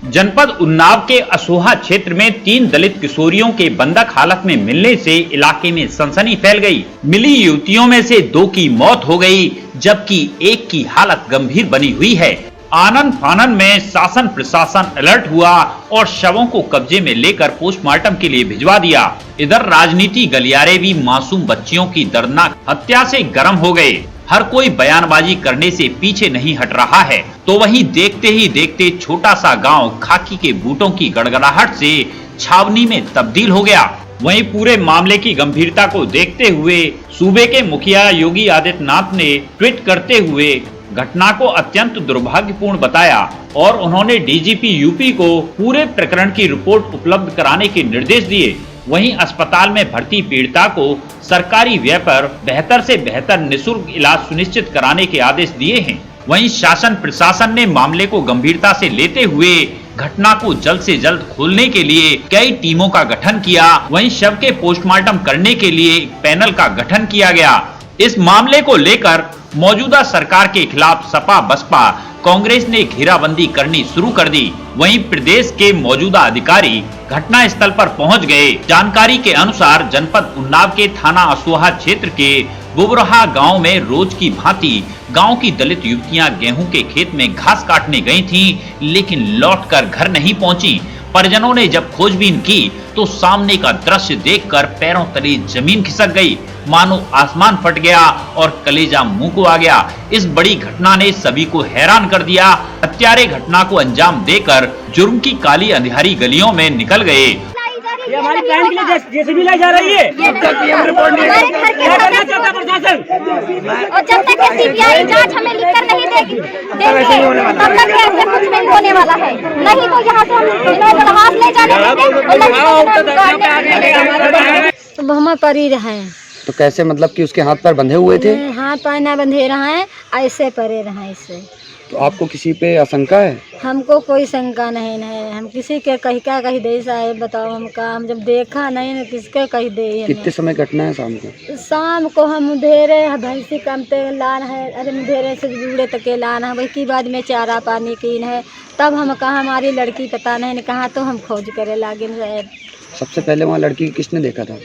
जनपद उन्नाव के असोहा क्षेत्र में 3 दलित किशोरियों के बंधक हालत में मिलने से इलाके में सनसनी फैल गई। मिली युवतियों में से 2 की मौत हो गई, जबकि एक की हालत गंभीर बनी हुई है। आनन फानन में शासन प्रशासन अलर्ट हुआ और शवों को कब्जे में लेकर पोस्टमार्टम के लिए भिजवा दिया। इधर राजनीति गलियारे भी मासूम बच्चियों की दर्दनाक हत्या से गर्म हो गए। हर कोई बयानबाजी करने से पीछे नहीं हट रहा है, तो वहीं देखते ही देखते छोटा सा गांव खाकी के बूटों की गड़गड़ाहट से छावनी में तब्दील हो गया। वहीं पूरे मामले की गंभीरता को देखते हुए सूबे के मुखिया योगी आदित्यनाथ ने ट्वीट करते हुए घटना को अत्यंत दुर्भाग्यपूर्ण बताया और उन्होंने डीजीपी यूपी को पूरे प्रकरण की रिपोर्ट उपलब्ध कराने के निर्देश दिए। वहीं अस्पताल में भर्ती पीड़िता को सरकारी व्यय पर बेहतर से बेहतर निःशुल्क इलाज सुनिश्चित कराने के आदेश दिए हैं। वहीं शासन प्रशासन ने मामले को गंभीरता से लेते हुए घटना को जल्द से जल्द खोलने के लिए कई टीमों का गठन किया। वहीं शव के पोस्टमार्टम करने के लिए एक पैनल का गठन किया गया। इस मामले को लेकर मौजूदा सरकार के खिलाफ सपा बसपा कांग्रेस ने घेराबंदी करनी शुरू कर दी। वहीं प्रदेश के मौजूदा अधिकारी घटना स्थल पर पहुंच गए। जानकारी के अनुसार जनपद उन्नाव के थाना असोहा क्षेत्र के बुबरहा गांव में रोज की भांति गांव की दलित युवतियां गेहूं के खेत में घास काटने गई थीं, लेकिन लौटकर घर नहीं पहुंची। परिजनों ने जब खोजबीन की तो सामने का दृश्य देखकर पैरों तले जमीन खिसक गई, मानो आसमान फट गया और कलेजा मुंह को आ गया। इस बड़ी घटना ने सभी को हैरान कर दिया। हत्यारे घटना को अंजाम देकर जुर्म की काली अंधियारी गलियों में निकल गए। ये हमारी प्लान के लिए जेसीबी लाई जा रही है। जब तक पीएम रिपोर्ट नहीं क्या करना चाहता है प्रशासन, और जब तक सीबीआई जांच हमें लिखकर नहीं देगी तब तक ऐसे कुछ नहीं होने वाला है। नहीं तो यहाँ से हम हाथ ले जाने देंगे। तो हम परी रहे। तो कैसे, मतलब कि उसके हाथ पैर बंधे हुए थे? हाथ पैर न बंधे रहे, ऐसे परे रहे इससे। तो आपको किसी पे आशंका है? हमको कोई शंका नहीं है। हम किसी के कही दे साहब, बताओ हम जब देखा नहीं ना किसके कही दे। कितने समय घटना है? शाम को? शाम को हम उधेरे भैंसी कमते लान है, अरे उधेरे से जुड़े तक लान है, वही की बाद में चारा पानी कीन है। तब हम कहा हमारी लड़की पता नहीं कहाँ, तो हम खोज करे लागे। सबसे पहले वहाँ लड़की किसने देखा था?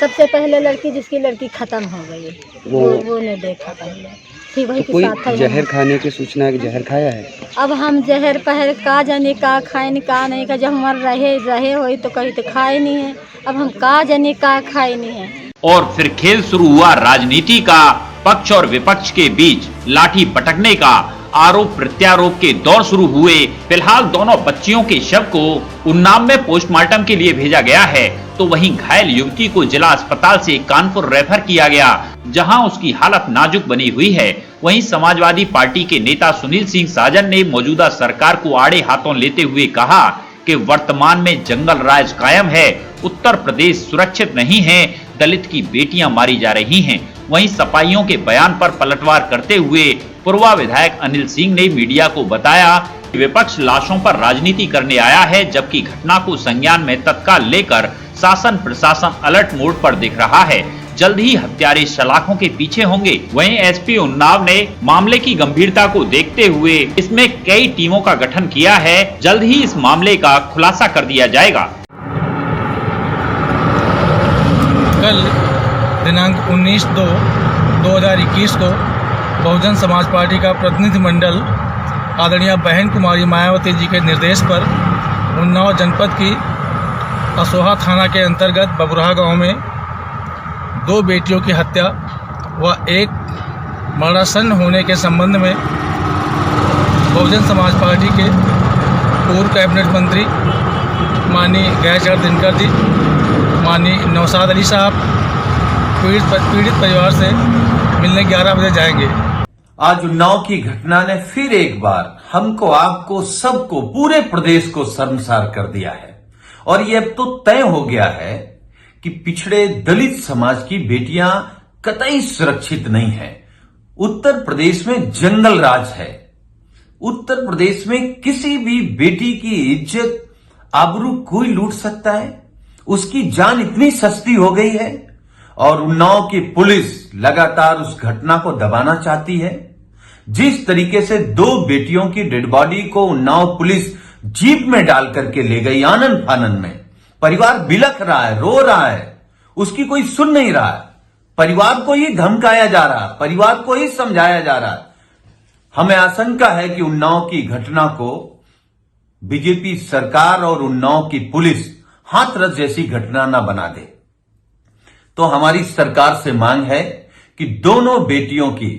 सबसे पहले लड़की जिसकी लड़की खत्म हो गई वो ने देखा पहले। फिर वही तो कोई जहर खाने की सूचना है कि जहर खाया है? अब हम जहर पहर का जाने का खाए नहीं का नहीं का, जब हमारे रहे हो तो कहीं तो खाए नहीं है। अब हम का जाने का खाए नहीं है। और फिर खेल शुरू हुआ राजनीति का। पक्ष और विपक्ष के बीच लाठी पटकने का, आरोप प्रत्यारोप के दौर शुरू हुए। फिलहाल दोनों बच्चियों के शव को उन्नाव में पोस्टमार्टम के लिए भेजा गया है, तो वहीं घायल युवती को जिला अस्पताल से कानपुर रेफर किया गया, जहां उसकी हालत नाजुक बनी हुई है। वहीं समाजवादी पार्टी के नेता सुनील सिंह साजन ने मौजूदा सरकार को आड़े हाथों लेते हुए कहा कि वर्तमान में जंगल राज कायम है, उत्तर प्रदेश सुरक्षित नहीं है, दलित की बेटियां मारी जा रही हैं। वहीं सपाइयों के बयान पर पलटवार करते हुए पूर्व विधायक अनिल सिंह ने मीडिया को बताया कि विपक्ष लाशों पर राजनीति करने आया है, जबकि घटना को संज्ञान में तत्काल लेकर शासन प्रशासन अलर्ट मोड पर दिख रहा है। जल्द ही हत्यारे सलाखों के पीछे होंगे। वहीं एसपी उन्नाव ने मामले की गंभीरता को देखते हुए इसमें कई टीमों का गठन किया है। जल्द ही इस मामले का खुलासा कर दिया जाएगा। कल दिनांक 19/2/2021 को बहुजन समाज पार्टी का प्रतिनिधिमंडल आदरणीय बहन कुमारी मायावती जी के निर्देश पर उन्नाव जनपद की असोहा थाना के अंतर्गत बबुरहा गांव में 2 बेटियों की हत्या व एक मरणासन्न होने के संबंध में बहुजन समाज पार्टी के पूर्व कैबिनेट मंत्री माननीय गैरचर दिनकर जी, माननीय नौशाद अली साहब पीड़ित परिवार से मिलने 11 बजे जाएंगे। आज उन्नाव की घटना ने फिर एक बार हमको, आपको, सबको, पूरे प्रदेश को शर्मसार कर दिया है। और ये अब तो तय हो गया है कि पिछड़े दलित समाज की बेटियां कतई सुरक्षित नहीं है। उत्तर प्रदेश में जंगल राज है। उत्तर प्रदेश में किसी भी बेटी की इज्जत आबरू कोई लूट सकता है। उसकी जान इतनी सस्ती हो गई है और उन्नाव की पुलिस लगातार उस घटना को दबाना चाहती है। जिस तरीके से 2 बेटियों की डेड बॉडी को उन्नाव पुलिस जीप में डाल करके ले गई आनन फानन में। परिवार बिलख रहा है, रो रहा है, उसकी कोई सुन नहीं रहा है। परिवार को ही धमकाया जा रहा है, परिवार को ही समझाया जा रहा है। हमें आशंका है कि उन्नाव की घटना को बीजेपी सरकार और उन्नाव की पुलिस हाथरस जैसी घटना न बना दे। तो हमारी सरकार से मांग है कि दोनों बेटियों की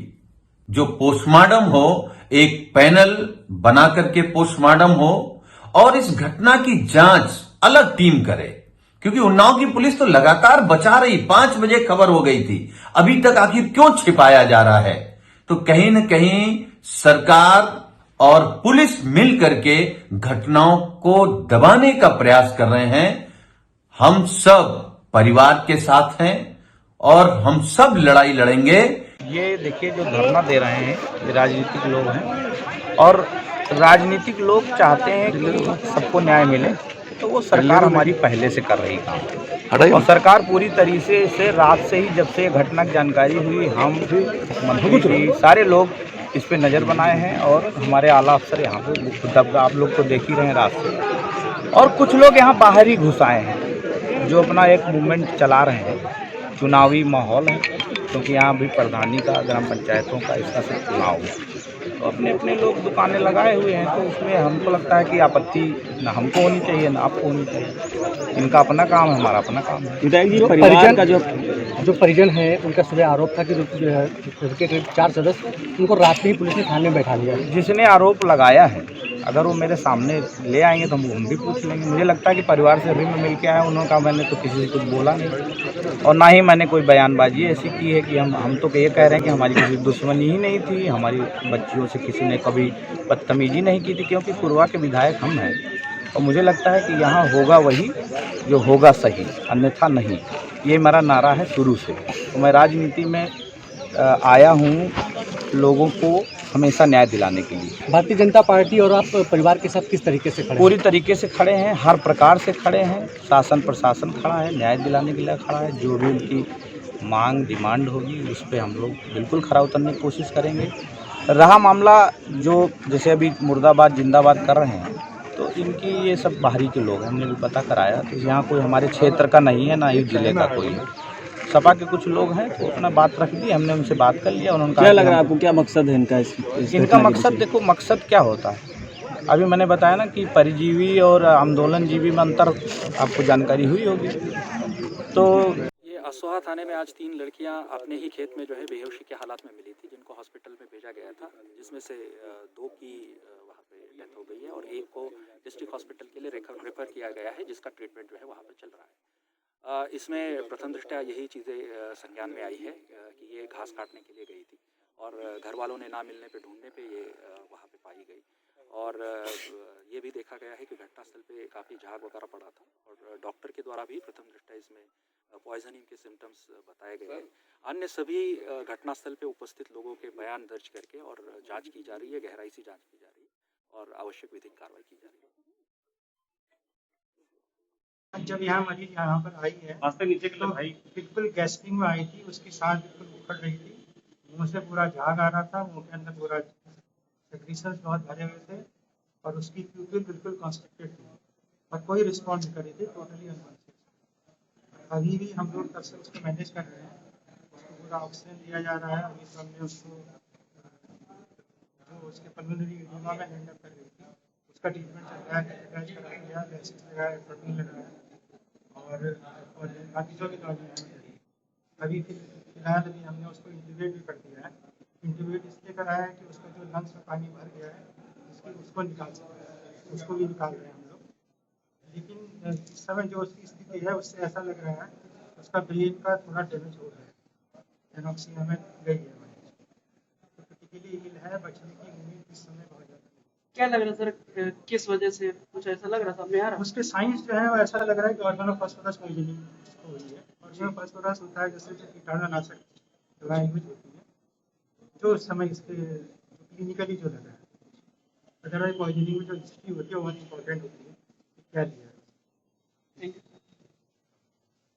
जो पोस्टमार्टम हो, एक पैनल बना करके पोस्टमार्टम हो और इस घटना की जांच अलग टीम करे, क्योंकि उन्नाव की पुलिस तो लगातार बचा रही। 5 बजे खबर हो गई थी, अभी तक आखिर क्यों छिपाया जा रहा है? तो कहीं न कहीं सरकार और पुलिस मिल करके घटनाओं को दबाने का प्रयास कर रहे हैं। हम सब परिवार के साथ हैं और हम सब लड़ाई लड़ेंगे। ये देखिए, जो धरना दे रहे हैं ये राजनीतिक लोग हैं और राजनीतिक लोग चाहते हैं कि सबको न्याय मिले, तो वो सरकार हमारी पहले से कर रही काम। और सरकार पूरी तरीके से रात से ही, जब से घटना की जानकारी हुई, हम मंत्री सारे लोग इस पे नज़र बनाए हैं और हमारे आला अफसर यहाँ पे आप लोग को देख ही रहे हैं रात से। और कुछ लोग यहाँ बाहर ही घुस आए हैं जो अपना एक मूवमेंट चला रहे हैं। चुनावी माहौल है, क्योंकि यहाँ भी प्रधानी का, ग्राम पंचायतों का, इसका सब चुनाव है, तो अपने अपने लोग दुकानें लगाए हुए हैं। तो उसमें हमको लगता है कि आपत्ति ना हमको होनी चाहिए ना आपको होनी चाहिए। इनका अपना काम है, हमारा अपना काम है। परिवार का जो परिजन है, उनका सुबह आरोप था कि उनके करीब 4 सदस्य उनको रात में ही पुलिस ने थाने में बैठा लिया। जिसने आरोप लगाया है, अगर वो मेरे सामने ले आएंगे तो हम भी पूछ लेंगे। मुझे लगता है कि परिवार से अभी मैं मिल के आया, उन्होंने कहा मैंने तो किसी से कुछ बोला नहीं और ना ही मैंने कोई बयानबाजी ऐसी की है कि हम तो ये कह रहे हैं कि हमारी किसी दुश्मनी ही नहीं थी, हमारी बच्चियों से किसी ने कभी बदतमीजी नहीं की थी, क्योंकि पूर्वा के विधायक हम हैं। और मुझे लगता है कि यहाँ होगा वही जो होगा सही, अन्यथा नहीं। ये मेरा नारा है शुरू से। तो मैं राजनीति में आया हूँ लोगों को हमेशा न्याय दिलाने के लिए। भारतीय जनता पार्टी और आप परिवार के साथ किस तरीके से खड़े हैं? पूरी तरीके से खड़े हैं, हर प्रकार से खड़े हैं। शासन प्रशासन खड़ा है, न्याय दिलाने के लिए खड़ा है। जो भी उनकी मांग डिमांड होगी उस पर हम लोग बिल्कुल खरा उतरने की कोशिश करेंगे। रहा मामला जो जैसे अभी मुर्दाबाद जिंदाबाद कर रहे हैं, तो इनकी ये सब बाहरी के लोग हैं, हमने भी पता कराया। तो यहाँ कोई हमारे क्षेत्र का नहीं है, ना ही जिले का कोई है। सपा के कुछ लोग हैं, तो अपना बात रख दी, हमने उनसे बात कर लिया। उन्होंने कहा क्या लग रहा है आपको, क्या मकसद है इनका? इनका मकसद, देखो मकसद क्या होता है। अभी मैंने बताया ना कि परिजीवी और आंदोलनजीवी में अंतर आपको जानकारी हुई होगी। तो ये असोहा थाने में आज 3 लड़कियां अपने ही खेत में जो है बेहोशी के हालात में मिली थी, जिनको हॉस्पिटल में भेजा गया था, जिसमें से 2 की वहाँ पे डेथ हो गई है और 1 को डिस्ट्रिक्ट हॉस्पिटल के लिए रेफर किया गया है, जिसका ट्रीटमेंट जो है वहाँ पे चल रहा है। इसमें प्रथम दृष्टया यही चीज़ें संज्ञान में आई है कि ये घास काटने के लिए गई थी और घर वालों ने ना मिलने पे, ढूंढने पे ये वहाँ पे पाई गई। और ये भी देखा गया है कि घटनास्थल पे काफ़ी झाग वगैरह पड़ा था और डॉक्टर के द्वारा भी प्रथम दृष्टया इसमें पॉइजनिंग के सिम्टम्स बताए गए हैं। अन्य सभी घटनास्थल पे उपस्थित लोगों के बयान दर्ज करके और जाँच की जा रही है, गहराई से जाँच की जा रही है और आवश्यक विधिक कार्रवाई की जा रही है। जब यहाँ मरीज यहाँ पर आई है तो बिल्कुल गैस्ट्रिक में आई थी, उसकी सांस बिल्कुल उखड़ रही थी, मुंह से पूरा झाग आ रहा था, मुंह के अंदर पूरा सेक्रीशंस बहुत भरे हुए थे और उसकी प्यूपिल बिल्कुल कॉन्स्ट्रिक्टेड थी और कोई रिस्पॉन्स नहीं कर रही थी, टोटली अनकॉन्शियस। अभी भी हम लोग तब से उसको मैनेज कर रहे हैं, उसको पूरा ऑक्सीजन दिया जा रहा है। अभी तो हमने उसको जो उसके पल्मोनरी एडिमा में हैंड अप कर रही थी, उसका ट्रीटमेंट चल रहा है, इलाज करा दिया, गैसेस लगाया, प्रोटीन लगाया और बाकी जो भी दवाइयाँ हैं। अभी फिलहाल अभी हमने उसको इंट्यूबेट भी कर दिया है। इंट्यूबेट इसलिए कराया है कि उसका जो लंग्स में पानी भर गया है उसको निकाल सकते हैं, उसको भी निकाल रहे हैं हम लोग। लेकिन इस समय जो उसकी स्थिति है उससे ऐसा लग रहा है उसका ब्रेन का थोड़ा डैमेज हो रहा है, एनॉक्सिया में गई है, तो क्रिटिकली इल है, बचने की उम्मीद इस समय बहुत ज़्यादा। क्या लग रहा है सर, किस वजह से कुछ ऐसा लग रहा था में आ रहा? उसके साइंस जो है वो ऐसा लग रहा है कि ऑर्गेनोफॉस्फोरस पॉइजनिंग हुई है। ऑर्गेनोफॉस्फोरस होता है जैसे जो कीटाणुनाशक दवाएं यूज होती हैं, जो उस समय इसके क्लिनिकली जो लग रहा है। अदरवाइज पॉइजनिंग में जो हिस्ट्री होती है वो बहुत इंपॉर्टेंट होती है, क्या लिया है। Thank you.